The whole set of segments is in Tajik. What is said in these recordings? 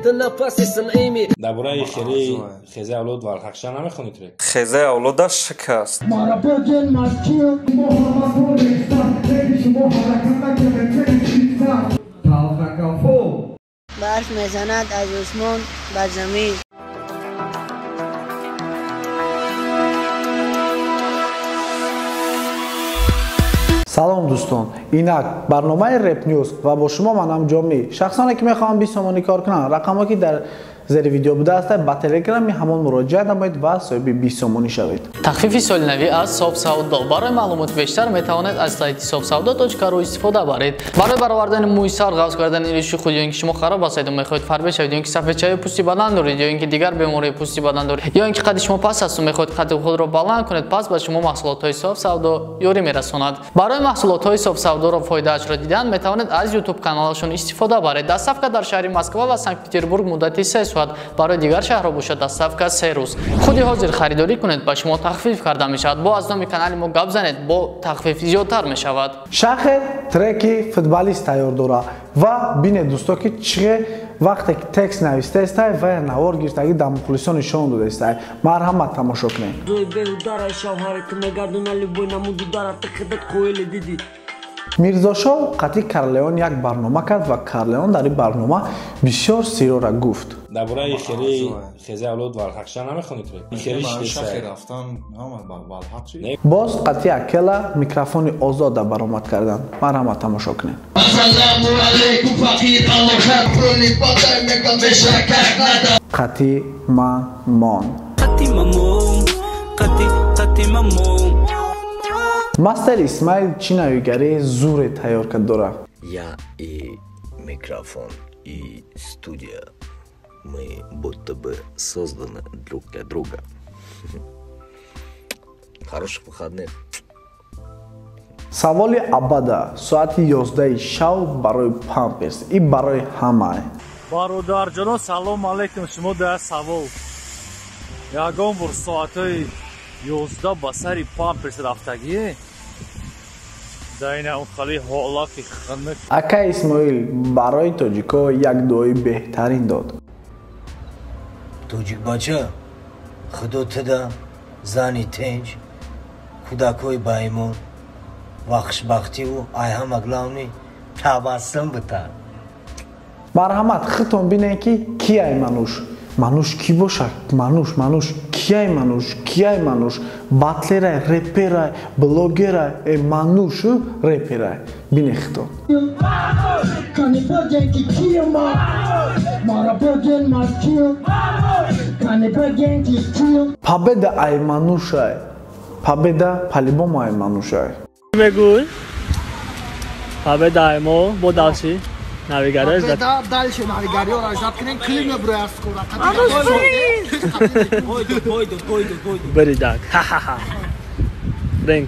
درباره خیزه اولاد و الحقشا نمیخونید ترک؟ خیزه اولاد شکست. برف میزند از آسمان به زمین. سلام دوستان، اینک برنامه رپ نیوز و با شما منم جامی. شخصانی که میخوام 20 تومانی کار کنن رقمی که در زیر ویدیو بوده است با تلگرام همون مراجعه نمایید و صاحب 20 تومانی شوید. تخفیف سالانه از ساب سودا. برای معلومات بیشتر میتوانید از سایت sabsavda.ru استفاده برید. برای برآوردن موی سر، قص کردن ریش خود یا اینکه شما خراب هستید و میخواهید فربه شوید یا اینکه سفیدچای پوستی بدن دارید یا اینکه دیگر بیماری پوستی بدن دارید یا اینکه قد شما پس است و میخواهید قد خود را بلند کنید، پس به شما محصولات های ساب سودا یاری میرساند. برای محصولات های ساب سودا را فایده اش را دیدن میتوانید از یوتیوب کانالشون استفاده برید. دستافکا در شهر مسکو و سنت پترزبورگ مدت 3 ساعت، برای دیگر شهرها باشد دستافکا 3 روز. خودی حاضر خریداری کنید به شما تخفیف کرده می شود. با از نام کانال ما گپ زنید، با تخفیف زیادتر می شود. شاخ ترکی فوتبالیست تیار داره و بین دوستا که چه وقتی که تکست نوشته است و نوار گرفتگی در مخلصان نشان داده است. مرحمت تماشا کنید. میرزا شاه قطعی کارلیون یک برنامه کرد و کارلیون در این برنامه بسیار سیرا را گفت. درباره خیزه اولاد و الحقشا نمیخونید ترک؟ خیریش باز قطعی اکلا میکروفون آزاد برآمد کردن. مرحمت تماشا کنید. قطعی ممان مستر اسماعیل چی نویگری زور تیار کرد داره. Я и микрофон, и студия. Мы будто бы созданы друг для друга. Хороших выходных. سوال ابدا ساعت 11 شب برای پامپرس این برای همه. برادرجان سلام علیکم. شما در سوال یگان بر ساعت 11 با سری پامپرس رفتگی داین اون خالی حالا که خنک. اکا اسماعیل برای تاجیکا یک دعای بهترین داد. توجیک بچه خدا تدا زنی تنج کودکوی بایمون وخشبختی و ایهم اگلاونی تبسم بتر. مرحمت خطون بینه که کیای منوش کی باشه؟ منوش کیای منوش باتلره رپره بلوگره منوش رپره بینه خطون. پابدا ای منوشه پابدا پالیبوم ای منوشه بگوی پابدا ای مو بوداشی نویگاری است. دالش نویگاری را ایجاد کنین کلیم برای اسکورا. بریدک. رنگ.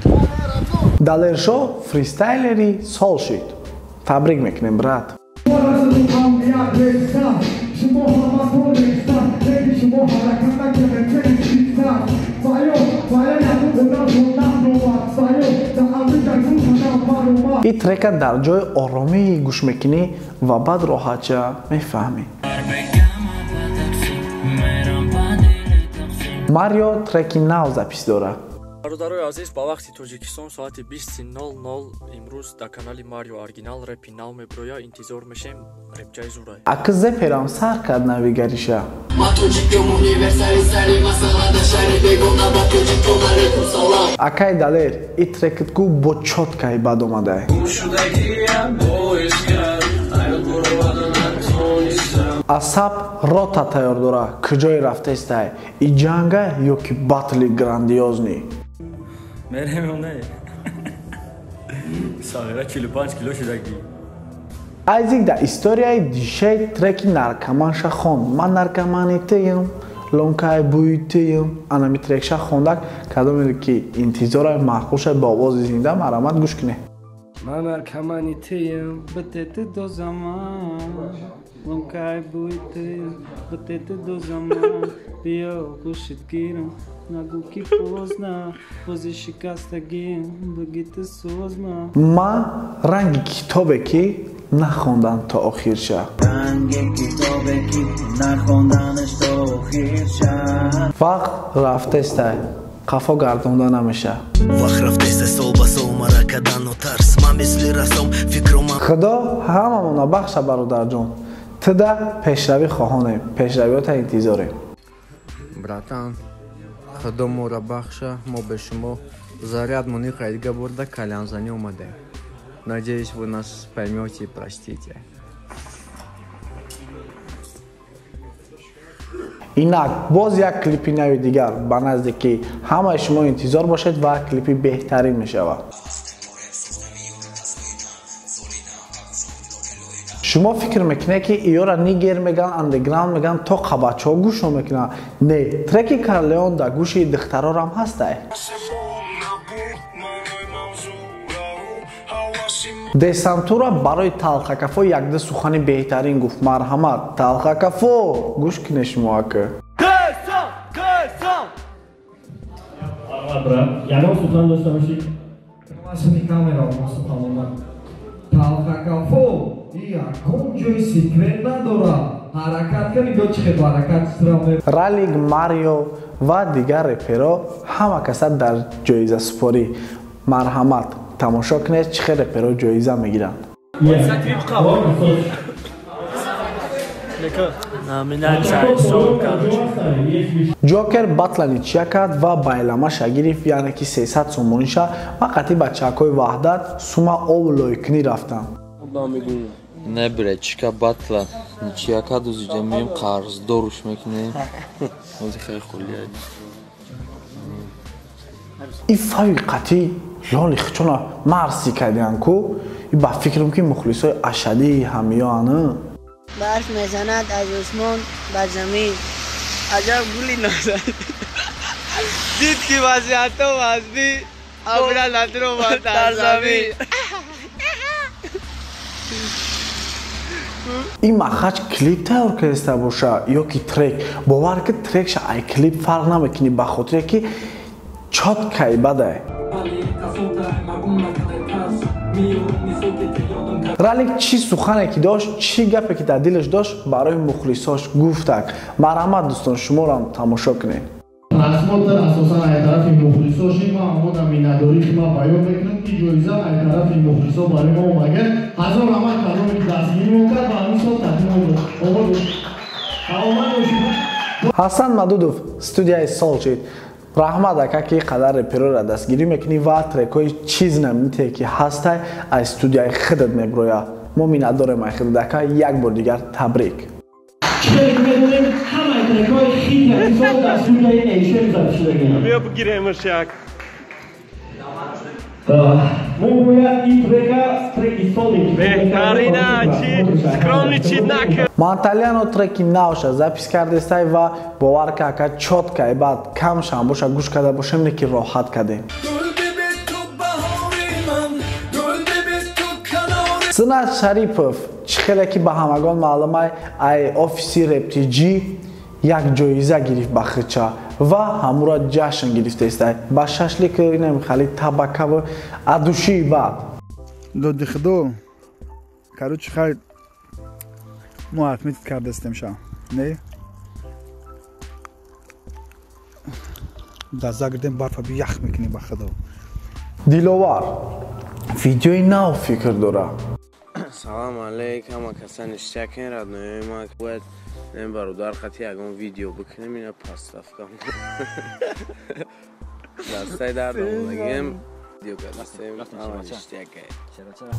دالرشو فریستایلری سال شید. تبریک میکنیم برات. این ترک در جای آرامی گوش میکنی و بعد راحت‌چه میفهمی. ماریو ترکی نو запись داره. برادرای عزیز با وقتی تاجیکستان ساعت 20:00 امروز در کانال ماریو اورگینال رپی نو میبرویا انتظار میشیم رپچای زورای. اکزه پیرام سر کرد نویگریشه. اکای دالر این ترکت کو با چوتکای بد اومده. اساب روتا تیار داره کجای رفته است ای جنگه یا که باتلی گراندیوزنی. مرهمونه ساغره 45 کیلو شدگی. ایزیک در استوریای دیشه ترکی نرکمانشا خوند. من نرکمانیتیم لونکای بویتیم انامی ترکشا خوندک کدومی که انتظار محقوش با آواز زنده مرامت گوش کنه. من نرکمانیتیم بتت دو زمان ломкай буйте, отете до заман, бия гушит гирам, нагуки позна, пози шикастагим, багите созма. Ма ранги китобе ки нахондан то охирша. Ранги китобе ки нахонданш то охирша. Вақт рафтестай, қафо гардонда намеша. Вақт рафтестай сол ба сол маракадан отарс, ман мисли расом фикроман. Худо ҳамамона бахша бародарҷон. Туда пешравӣ хоҳонем, пешравиёта интизорем. Братан, худо мора бахша, мо ба шумо зарядмони қайдига бурда калянзанӣ омадем. Надеюсь, вы нас поймете и простите. инак боз як клипи нави дигар ба назди ки ҳамаи шумо интизор бошед ва клипи беҳтарин мешавад. шумо фикр мекунед ки иёра нигер меган, андеграунд меган, то қабачаҳо гӯшро мекунанд. Не, треки Карлеон дар гӯши духтарорам ҳастай. десантура барои Талхакафо якда сухани беҳтарин гуфт. Марҳамат, Талхакафо гӯш кунед шумо ака. ягон сухан дошта бошед. масуни камера масухан омад. Талхакафо ягон ҷои секрет надорад. ҳаракат кани ё чӣ хел ҳаракат истра. Ралик, Марио ва дигар реперо ҳама каса дар ҷоизасупорӣ. Марҳамат, тамошо кунед чӣ хел реперо ҷоиза мегиранд. ҷокер батлани чия кард ва байламаша гирифт, яъне ки 300 сомониша ва қатъи бачаҳакои ваҳдат сума ову лойкунӣ рафтанд. Не бре, чика батла, ничия каду зиҷамием қарздоруш мекунем. Ози хеле хулияд. ин фавқати лоли хичона марси кардиан ку и ба фикрам ки мухлисои ашадии ҳамиёана. برف میزند از آسمان به زمین عجب گلی نازد دید که وضعیت و وضعی ابرا ندرو در زمین این مخرج کلیپ تیار کرده باشه یا که ترک باور که ترکش ای کلیپ فرق نمیکنی به خاطر که چات کی بده. رالک چی سخنی که داشت، چی گپی که در دلش داشت برای مخلصاش گفتک. مرحمت دوستان شما را هم تماشا کنید. رسمات اساسا از طرف مخلصاش ما آمدم نداری که ما بیان میکنم که جایزه از طرف مخلصا برای ما اومده. هزار رحمت کردم که دستگیری میکرد و همین سال تقدیم آمد. حسن مدودوف استودیای سالچید. رحمت اکا که قدر پیرو را دستگیری میکنی و ترکای چیز نمیته که هسته از استودیای خودت میبرویا. ما مینداریم ای خودت اکا یک بار دیگر تبریک. چیزی میدونیم همه ترکای خیلی اپیزود در استودیای ایشن زده شده گیرم. بیا بگیریم ارشک. ما باید این ترکی سالیم. بهترینه چی؟ سکرانی چی نکرد. Монтальяно треки наоша запис кардестай ва бовар ки ака чот кай баъд камшам боша гӯш карда бошем не ки роҳат кардем. Синат Шарипов чӣ хеле ки ба ҳамагон маълумай ай офиси рептиҷӣ як ҷоиза гирифт ба хича ва ҳамура ҷашн гирифтаестай ба шашлик инам хали табакаву адушии баъд. доди худо короче хай ما اتمیت کرده استیم شام نه دزا گردیم برف بی یخ میکنی با خدا دلوار ویدیوی نو فکر داره سلام علیکم کسان اشتراکین را دنیای ما باید این برادر خطی اگه ویدیو بکنیم اینو پاستاف کنم دستای در دومگیم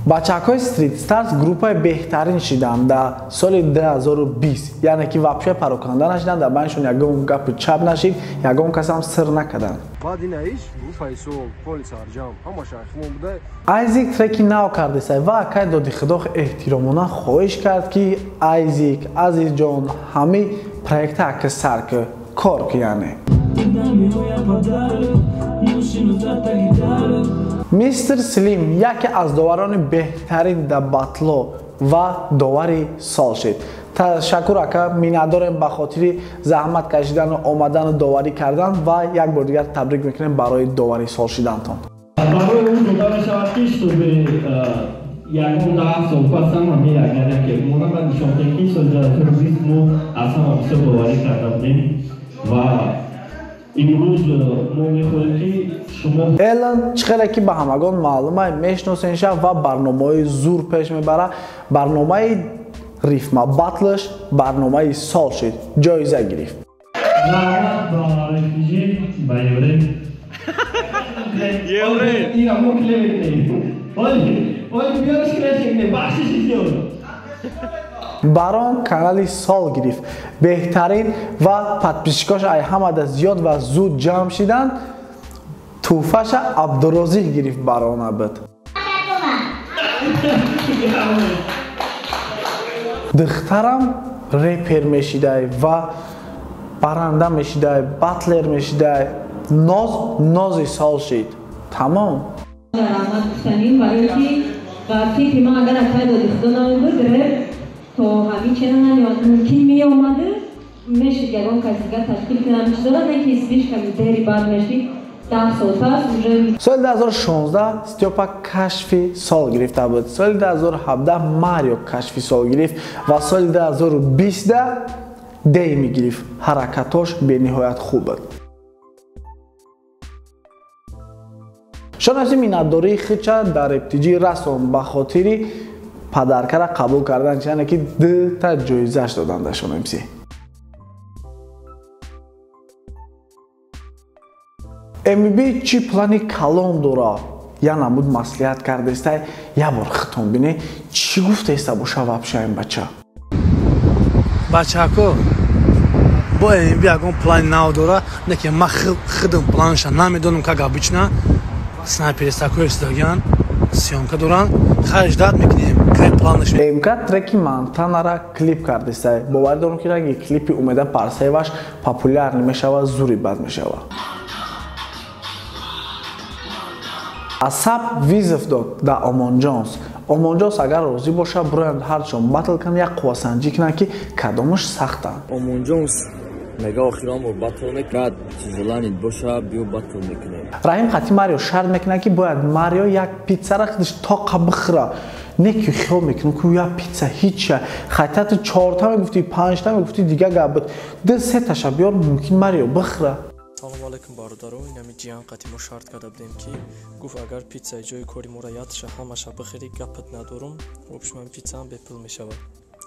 бачаҳакои Street Stars группаи беҳтарин шиданд дар соли 2020, яъне ки вообще пароканда нашиданд, дар байнашон ягон гапи чап нашид, ягон касам сир накарданд. Айзик треки нав кардесай ва акай доди худо эҳтиромона хоҳиш кард ки Айзик азизҷон ҳами проекта ака сар ки кор ки яъне мистер Слим яке аз доварони беҳтарин дар батло ва довари сол шуд. تشکر اکا مینداریم به خاطر زحمت کشیدن و آمدن داوری کردن و یک بار دیگر تبریک میکنیم برای داوری سال شدنتان. برای اون دوباره شود پیش تو به یکم ده سال پس هم می‌رگردم که مونا من نشان تکنیک سال تروریسم رو اصلا آفیسا باوری کرده بودیم و امروز ما می‌خواهیم که شما الان چقدر که به همگان معلومه میشناسینش و برنامه زور پیش میبره. برنامه ریفما باتلش برنامه سال شد جایزه گرفت. زحمت با رفیجی بیاره یوره این همون کلیه ولی بیارش کنه بخشش دیو بران کانال سال گرفت. بهترین و подписчикаш ای همه زیاد و زود جمع شدن. توفش عبدالرازق گرفت بران ابد. دخترم ریپر میشیده و برنده میشیده، باتلر میشیده. ناز سال شد. تمام. رحمت کنیم برای که وقتی که ما اگر اکای دو دختران بگره تا همین چنان یا ممکن می آمده میشه گران کسیگر تشکیل کنم میشه دارد که اسمیش کمی دری بعد میشید 10 سال پس سال 2016 استیوپا کشفی سال گرفته بود. سال 2017 ماریو کشفی سال گرفت و سال 2020 دیمی گرفت. حرکتاش به نهایت خوب بود. شناسی مینداری خیچه در ابتدای رسم به خاطر پدرکه را قبول کردن چنانه که 2 تا جایزش دادن در شناسی. امیبی چی پلانی کلان داره یا نمود مسئولیت کرده است یا بار خطون بینه چی گفته است باشه وابشه این بچه کو با امیبی اگه پلانی نو داره نه که ما خودم پلانش نمیدونم که обычно снайпер такой استاگان سیونکا دوران خرج داد میکنیم که پلانش امکا ترکی مانتانا را کلیپ کرده است. باور دارم که اگه کلیپی اومده پارسایش پاپولار نمیشه و زوری بد میشه. اسب ویزف داد در آمان جانس اگر راضی باشه برند هرچون باتل کن یک قواسنجی کنن که کدامش سختن. آمان جانس میگه آخرام رو باتل میکرد چیزلانید باشه بیو باتل میکنه. رحیم خطی ماریو شرط میکنه که باید ماریو یک پیتزا را خودش تا بخوره. نه که خیال میکنه که یک پیتزا هیچه. خطیت 4 تا میگفتی 5 تا میگفتی دیگه گابد 2-3 تاشا بیار ممکن ماریو بخوره. سلام علیکم برادران. اینمی جیان قطعی ما شرط کرده بودیم که گفت اگر پیتزای جای کاری ما را یادشه همشه بخیری گپت ندارم وبش من پیتزا هم بپل میشود.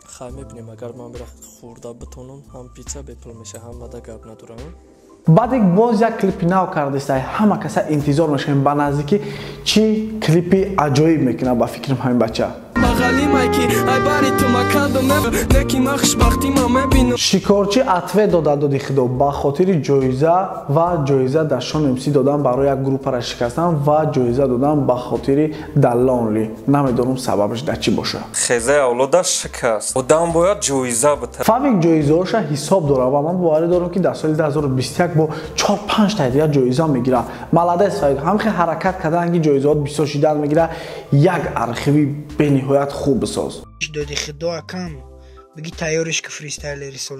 خواهی میبینیم اگر من برای خورده بتونم هم پیتزا بپل میشه هم مده گپ ندارم. بعد یک باز یک کلیپی نو کرده است. همه کسا انتظار میشن به نزدیکی چی کلیپی عجایب میکنه با فکرم همین بچه. شکارچی عطوه داده خدا با خاطر جایزه و جایزه در شان امسی دادن برای یک گروه را شکستن و جایزه دادن با خاطر دلانلی. نمیدونم سببش در چی باشه. خیزه اولادش شکست آدم باید جایزه بده. فاویک جایزه هاش حساب داره و من باور دارم که در سال 2021 با 4-5 تا دیگه جایزه میگیره. ملادس فاویک هم خیلی حرکت کردن که جایزات 20 شدن میگیره. یک ارخیوی به نهایت خوب بساز. دادی خدا کم بگی تیارش که فریستایلری سال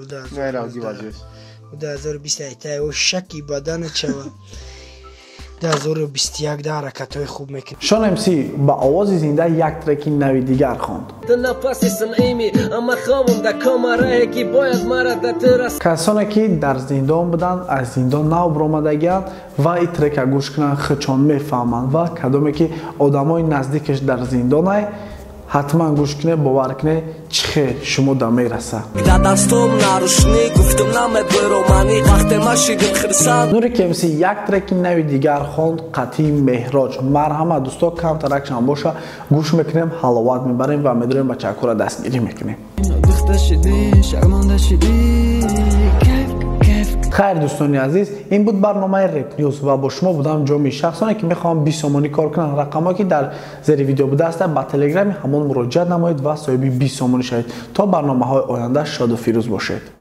2021 و شکی بدن چه 2021 در حرکت‌های خوب میکنه. شان امسی با آواز زنده یک ترکی نوی دیگر خواند. کسانی که در زندان بودن از زندان نو برآمدگان و این ترک گوش کنن خچان میفهمند و کدومی که آدمای نزدیکش در زندان حتما گوش کنه باور کنه چه شما دا میرسه. نوری که امسی یک ترکی نوی دیگر خواند قطعی مهراج. مرحمت دوستا کم ترکشان باشه گوش میکنیم حلاوت میبریم و میدونیم با چکورا دستگیری میکنیم. خیر دوستان عزیز این بود برنامه رپ نیوز و با شما بودم جامی. شخصانی که میخوام 20 تومانی کار کنن رقمایی که در زیر ویدیو بوده است با تلگرام همون مراجعه نمایید و صاحب 20 تومانی شید. تا برنامه های آینده شاد و فیروز باشید.